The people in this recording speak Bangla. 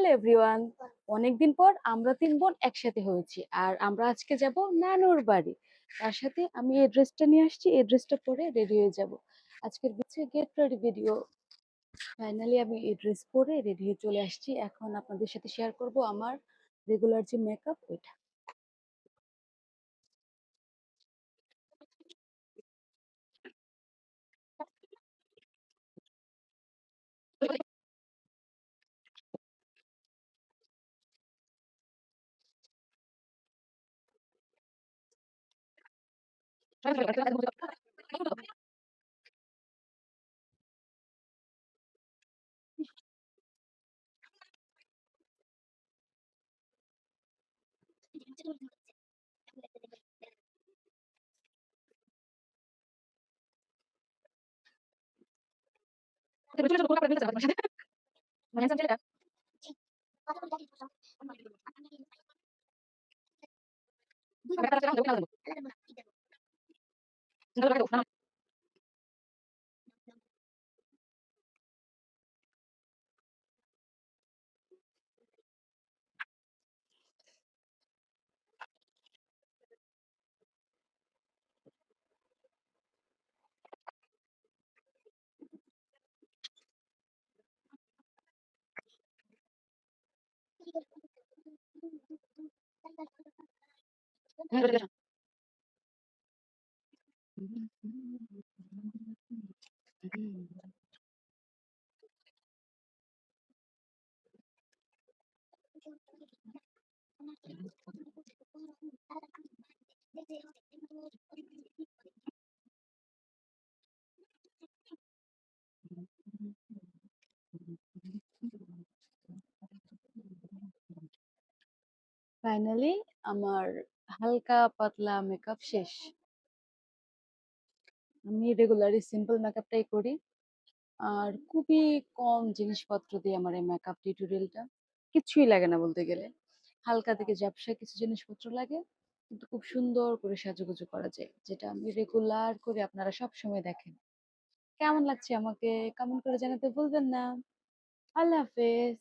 হ্যালো এভরিওয়ান, অনেকদিন পর আমরা তিন বোন একসাথে হয়েছি। আর আমরা আজকে যাব নানুর বাড়ি। তার সাথে আমি এই ড্রেসটা নিয়ে আসছি, এই ড্রেসটা পরে রেডি হয়ে যাব। আজকের হচ্ছে গেট রেডি ভিডিও। ফাইনালি আমি এই ড্রেস পরে রেডি হয়ে চলে আসছি। এখন আপনাদের সাথে শেয়ার করব আমার রেগুলার যে মেকআপ ওইটা। ফাইনালি আমার হালকা পাতলা মেকআপ শেষ। আমি রেগুলারই সিম্পল মেকআপটাই করি। আর খুবই কম জিনিসপত্র দিয়ে আমার এই মেকআপ টিউটোরিয়ালটা। কিছুই লাগে না বলতে গেলে। হালকা থেকে ঝাপসা কিছু জিনিসপত্র লাগে, কিন্তু খুব সুন্দর করে সাজুগুজু করা যায়, যেটা আমি রেগুলার করে আপনারা সব সময় দেখেন। কেমন লাগছে আমাকে কমেন্ট করে জানাতে ভুলবেন না। আল্লাহ হাফেজ।